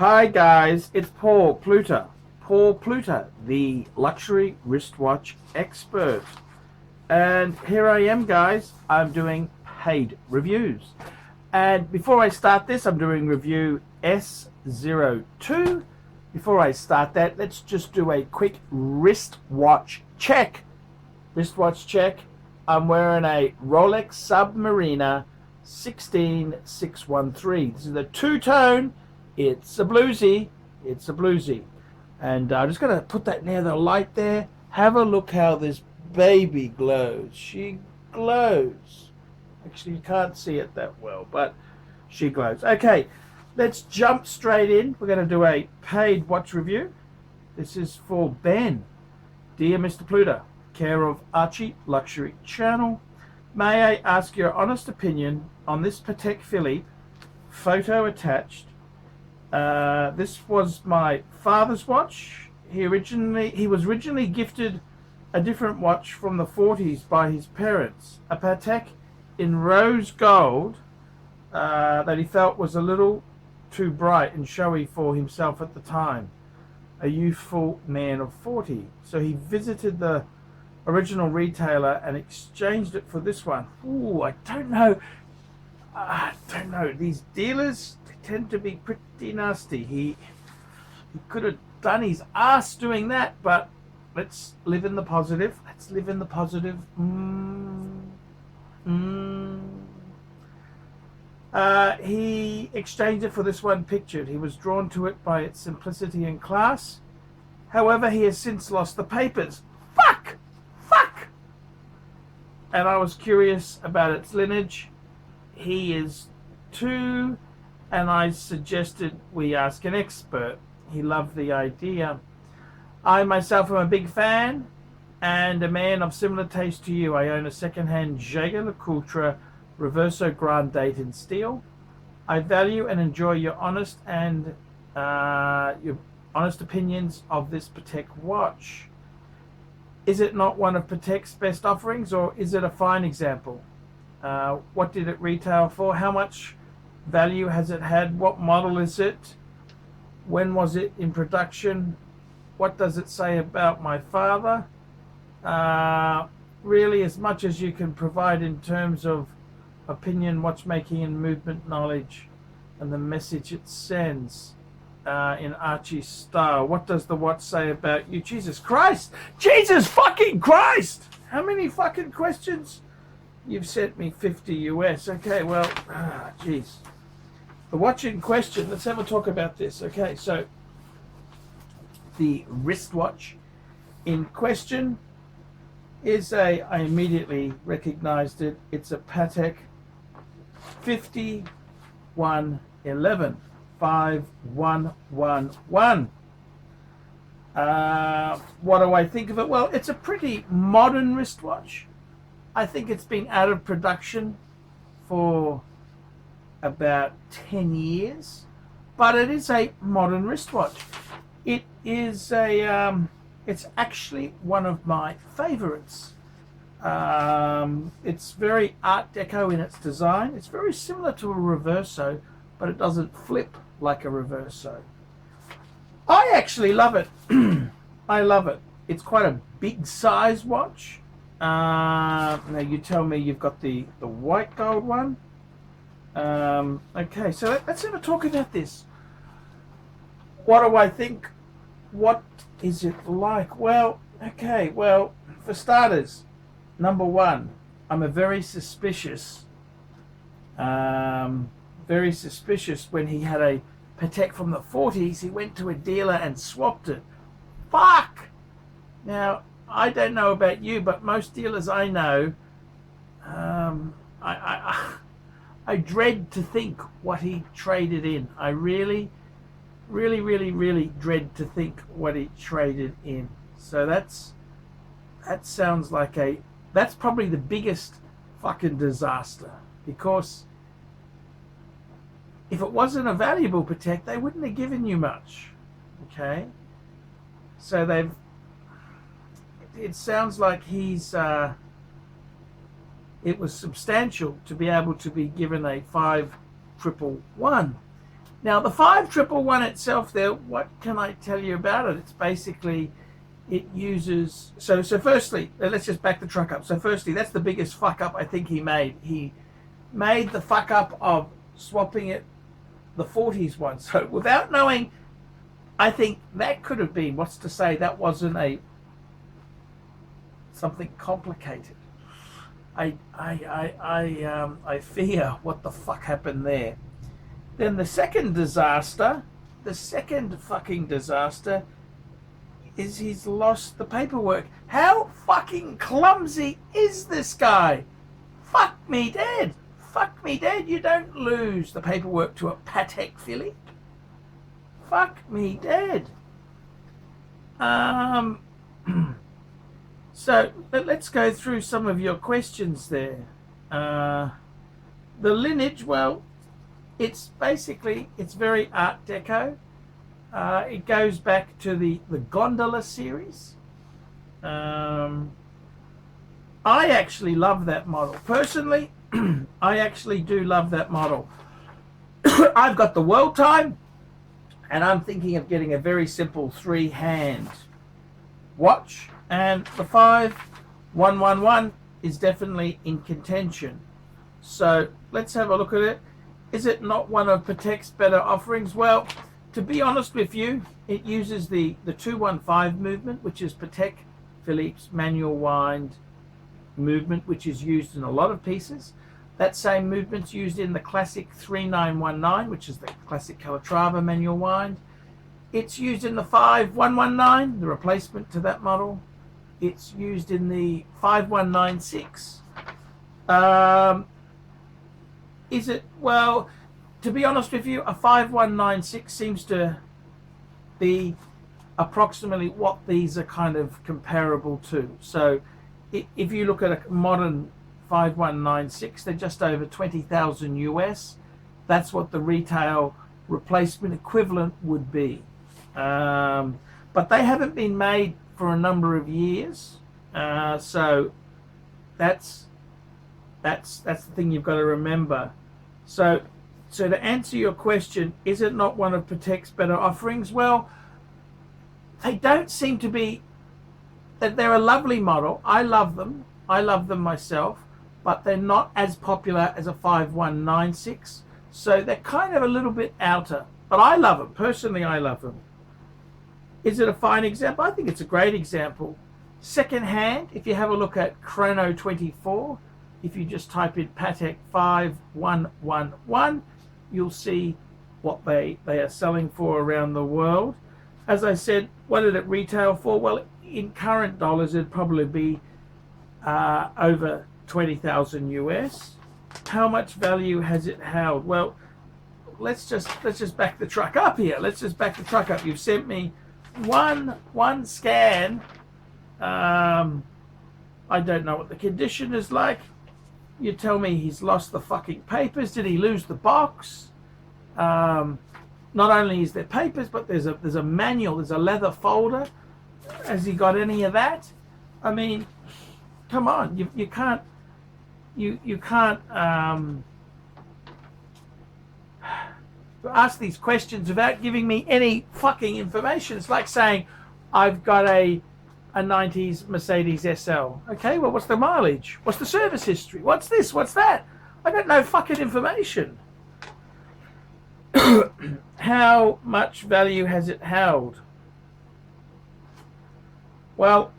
Hi guys, it's Paul Pluta. Paul Pluta, the luxury wristwatch expert. And here I am guys, I'm doing paid reviews. And before I start this, I'm doing review S02. Before I start that, let's just do a quick wristwatch check. Wristwatch check. I'm wearing a Rolex Submariner 16613. This is a two-tone. It's a bluesy. It's a bluesy. And I'm just going to put that near the light there. Have a look how this baby glows. She glows. Actually, you can't see it that well, but she glows. Okay, let's jump straight in. We're going to do a paid watch review. This is for Ben. Dear Mr. Pluta, care of ArchieLuxury channel, may I ask your honest opinion on this Patek Philippe, photo attached. This was my father's watch. He was originally gifted a different watch from the 40s by his parents, a Patek in rose gold that he felt was a little too bright and showy for himself at the time, a youthful man of 40. So he visited the original retailer and exchanged it for this one. Ooh, I don't know. These dealers, they tend to be pretty nasty. He could have done his ass doing that, but let's live in the positive. Let's live in the positive. He exchanged it for this one pictured. He was drawn to it by its simplicity and class. However, he has since lost the papers. Fuck! And I was curious about its lineage. He is too, and I suggested we ask an expert. He loved the idea. I myself am a big fan and a man of similar taste to you. I own a second-hand Jaeger-LeCoultre Reverso Grand Date in steel. I value and enjoy your honest opinions of this Patek watch. Is it not one of Patek's best offerings, or is it a fine example? What did it retail for? How much value has it had? What model is it? When was it in production? What does it say about my father? Really, as much as you can provide in terms of opinion, watchmaking, and movement knowledge, and the message it sends in Archie style. What does the watch say about you? Jesus Christ! Jesus fucking Christ! How many fucking questions? You've sent me 50 US. Okay, well, jeez. The watch in question, let's have a talk about this. Okay, so the wristwatch in question is I immediately recognized it. It's a Patek 5111. 5111. What do I think of it? Well, it's a pretty modern wristwatch. I think it's been out of production for about 10 years, but it is a modern wristwatch. It is it's actually one of my favorites. It's very Art Deco in its design. It's very similar to a Reverso, but it doesn't flip like a Reverso. I actually love it. I love it. It's quite a big size watch. Now you tell me you've got the white gold one. Okay, so let's have a talk about this. What do I think? What is it like? Well, okay, well, for starters, number one, I'm a very suspicious when he had a Patek from the 40s, he went to a dealer and swapped it. Fuck! Now, I don't know about you, but most dealers I know, I dread to think what he traded in. I really dread to think what he traded in. So that sounds like that's probably the biggest fucking disaster, because if it wasn't a valuable Patek, they wouldn't have given you much. Okay, so it sounds like it was substantial to be able to be given a 5111. Now the 5111 itself there, what can I tell you about it? It's basically, it uses, so firstly, let's just back the truck up. So firstly, that's the biggest fuck up I think he made. He made the fuck up of swapping it, the 40s one. So without knowing, I think that could have been, what's to say that wasn't something complicated. I fear what the fuck happened there. Then the second fucking disaster is he's lost the paperwork. How fucking clumsy is this guy? Fuck me dead. Fuck me dead. You don't lose the paperwork to a Patek Philippe. Fuck me dead. So let's go through some of your questions there. The lineage, well, it's basically, it's very Art Deco. It goes back to the Gondola series. I actually love that model. Personally, I actually do love that model. I've got the World Time, and I'm thinking of getting a very simple 3-hand watch. And the 5111 is definitely in contention. So let's have a look at it. Is it not one of Patek's better offerings? Well, to be honest with you, it uses the 215 movement, which is Patek Philippe's manual wind movement, which is used in a lot of pieces. That same movement's used in the classic 3919, which is the classic Calatrava manual wind. It's used in the 5119, the replacement to that model. It's used in the 5196. Is it? Well, to be honest with you, a 5196 seems to be approximately what these are kind of comparable to. So if you look at a modern 5196, they're just over 20,000 US. That's what the retail replacement equivalent would be. But they haven't been made for a number of years. So that's the thing you've got to remember. So to answer your question, is it not one of Patek's better offerings? Well, they don't seem to be. That they're a lovely model. I love them. I love them myself, but they're not as popular as a 5196. So they're kind of a little bit outer. But I love them. Personally, I love them. Is it a fine example? I think it's a great example. Second hand, if you have a look at Chrono 24, if you just type in Patek 5111, you'll see what they are selling for around the world. As I said, what did it retail for? Well, in current dollars, it'd probably be over 20,000 US. How much value has it held? Well, let's just back the truck up here. Let's just back the truck up. You've sent me one scan. I don't know what the condition is like. You tell me he's lost the fucking papers. Did he lose the box? Not only is there papers, but there's a manual. There's a leather folder. Has he got any of that? I mean, come on. You can't ask these questions without giving me any fucking information. It's like saying I've got a 90s Mercedes SL. Okay, well, what's the mileage? What's the service history? What's this? What's that? I got no fucking information. How much value has it held? Well,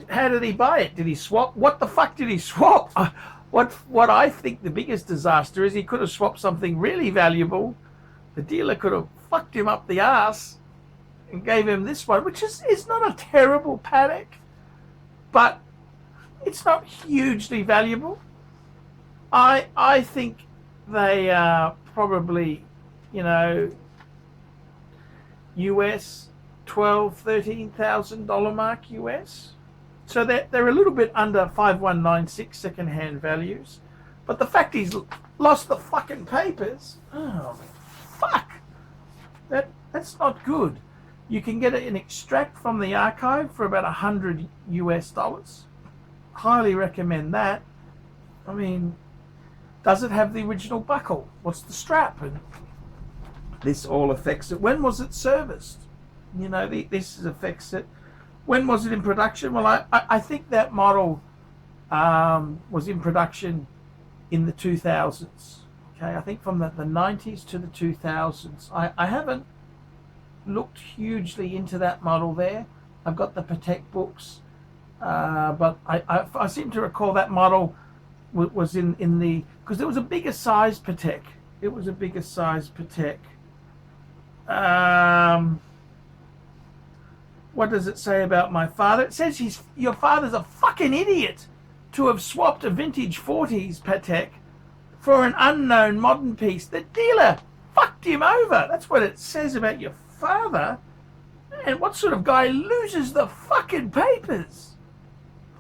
how did he buy it? Did he swap? What the fuck did he swap? What I think the biggest disaster is, he could have swapped something really valuable. The dealer could have fucked him up the ass and gave him this one, which is not a terrible Patek, but it's not hugely valuable. I think they are probably, US $12,000-13,000 mark US. So they're a little bit under 5196 second-hand values. But the fact he's lost the fucking papers, oh fuck, that's not good. You can get an extract from the archive for about $100 US. Highly recommend that. I mean, does it have the original buckle? What's the strap? And This all affects it. When was it serviced? You know, this affects it. When was it in production? Well, I think that model was in production in the 2000s. Okay, I think from the 90s to the 2000s. I haven't looked hugely into that model there. I've got the Patek books, but I seem to recall that model was in the, because it was a bigger size Patek. It was a bigger size Patek. What does it say about my father? It says your father's a fucking idiot to have swapped a vintage 40s Patek for an unknown modern piece. The dealer fucked him over. That's what it says about your father. And what sort of guy loses the fucking papers?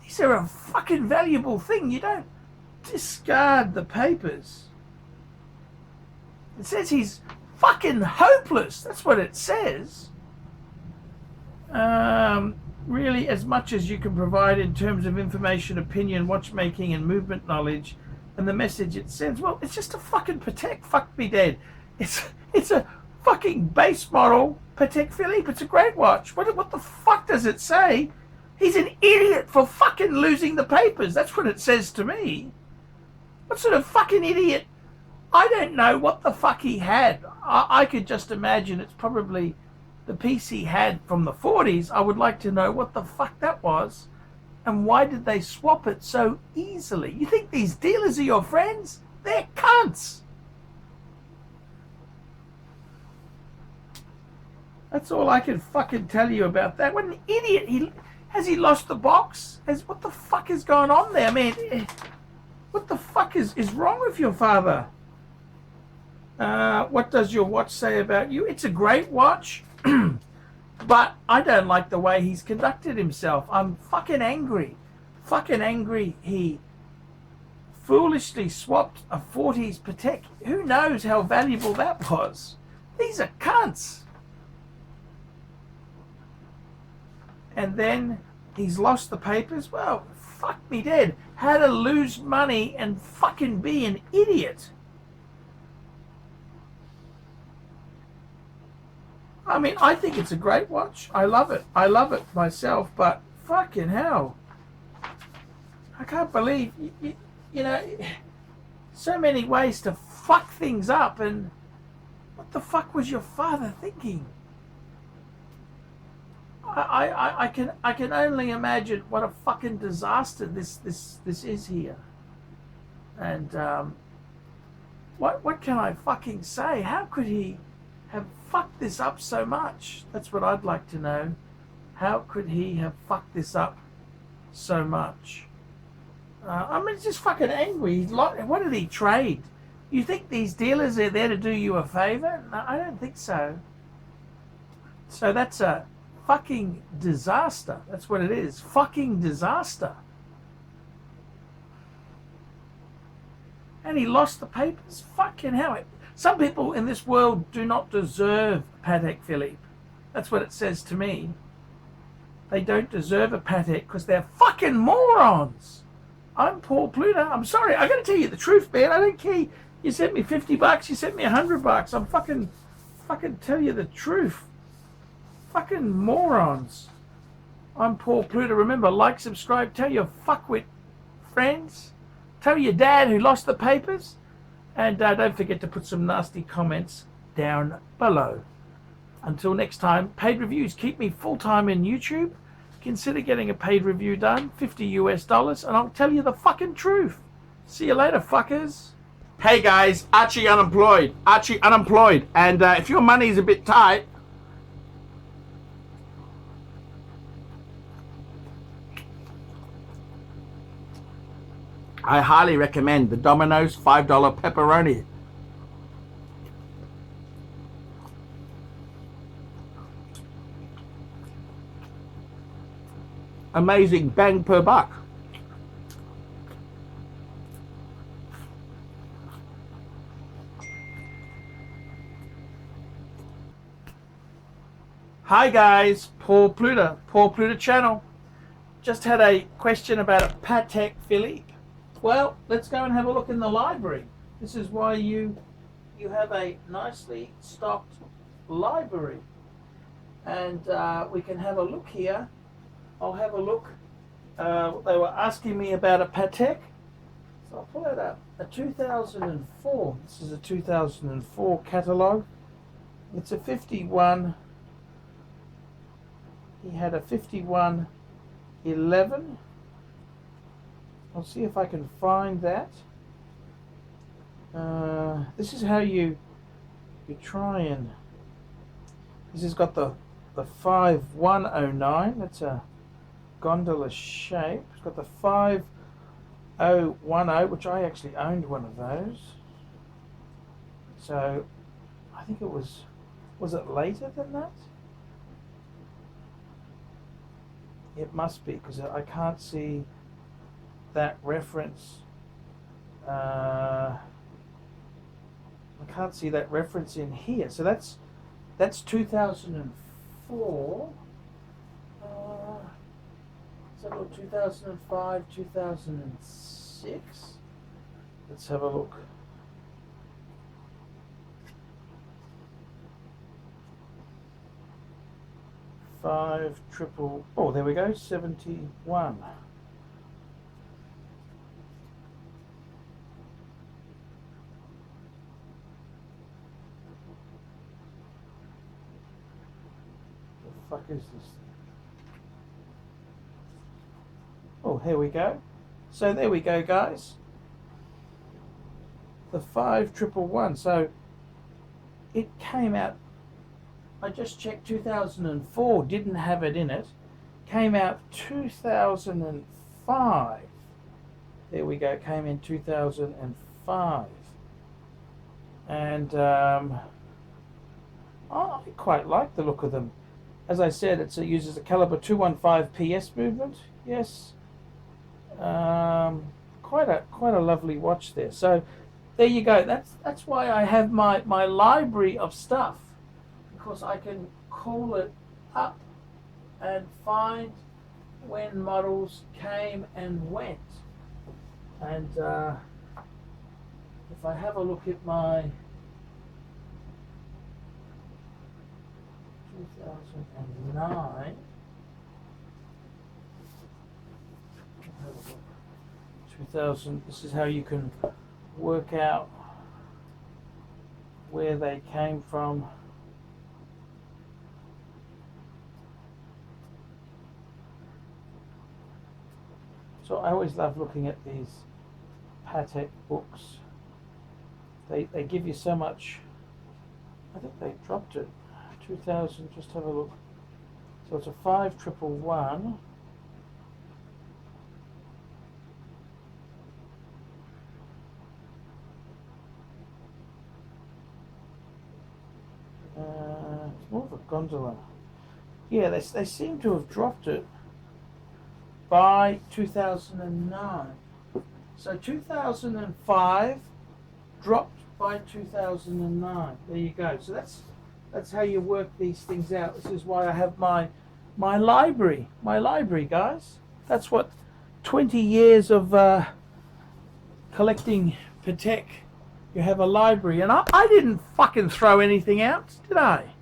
These are a fucking valuable thing. You don't discard the papers. It says he's fucking hopeless. That's what it says. Really, as much as you can provide in terms of information, opinion, watchmaking, and movement knowledge, and the message it sends, well, it's just a fucking Patek. Fuck me dead. It's a fucking base model Patek Philippe. It's a great watch. What the fuck does it say? He's an idiot for fucking losing the papers. That's what it says to me. What sort of fucking idiot? I don't know what the fuck he had. I could just imagine it's probably the piece he had from the 40s. I would like to know what the fuck that was, and why did they swap it so easily? You think these dealers are your friends? They're cunts. That's all I can fucking tell you about that. What an idiot. Has he lost the box? What the fuck is going on there? I mean, what the fuck is wrong with your father? What does your watch say about you? It's a great watch, but I don't like the way he's conducted himself. I'm fucking angry. Fucking angry he foolishly swapped a 40s Patek. Who knows how valuable that was? These are cunts. And then he's lost the papers. Well, fuck me dead. How to lose money and fucking be an idiot. I mean, I think it's a great watch. I love it. I love it myself, but fucking hell. I can't believe, you know, so many ways to fuck things up, and what the fuck was your father thinking? I can only imagine what a fucking disaster this is here. And what can I fucking say? How could he have fucked this up so much? That's what I'd like to know. How could he have fucked this up so much? I mean, it's just fucking angry. What did he trade? You think these dealers are there to do you a favor? No, I don't think so. So that's a fucking disaster. That's what it is. Fucking disaster. And he lost the papers. Fucking hell. Some people in this world do not deserve Patek Philippe. That's what it says to me. They don't deserve a Patek because they're fucking morons. I'm Paul Pluta. I'm sorry. I gotta tell you the truth, man. I don't care. You sent me $50. You sent me $100. I'm fucking tell you the truth. Fucking morons. I'm Paul Pluta. Remember, like, subscribe, tell your fuckwit friends. Tell your dad who lost the papers. And don't forget to put some nasty comments down below. Until next time, paid reviews keep me full-time in YouTube. Consider getting a paid review done, $50 US, and I'll tell you the fucking truth. See you later, fuckers. Hey guys, Archie unemployed. Archie unemployed. And if your money's a bit tight, I highly recommend the Domino's $5 pepperoni. Amazing bang per buck. Hi guys, Paul Pluta channel. Just had a question about a Patek Philippe. Well, let's go and have a look in the library. This is why you you have a nicely stocked library. And we can have a look here. I'll have a look. They were asking me about a Patek. So I'll pull it up. A 2004. This is a 2004 catalogue. It's a 51. He had a 5111. I'll see if I can find that. This is how you try and. This has got the 5109. That's a gondola shape. It's got the 5010, which I actually owned one of those. So I think it was it later than that? It must be, because I can't see that reference. I can't see that reference in here. So that's 2004. So look, 2005, 2006. Let's have a look. Oh, there we go. 71. The fuck is this thing? Oh, here we go. So there we go, guys. The 5111. So it came out. I just checked 2004, didn't have it in it. Came out 2005. There we go, came in 2005. And I quite like the look of them. As I said, it uses a caliber 215 PS movement. Yes. Quite a lovely watch there. So there you go. That's why I have my library of stuff. Because I can call it up and find when models came and went. And if I have a look at my 2009, 2000, this is how you can work out where they came from. So I always love looking at these Patek books. They give you so much. I think they dropped it. 2000. Just have a look. So it's a 5111. It's more of a gondola. Yeah, they seem to have dropped it by 2009. So 2005 dropped by 2009. There you go. So that's how you work these things out. This is why I have my library. My library, guys. That's what 20 years of collecting Patek. You have a library, and I didn't fucking throw anything out, did I?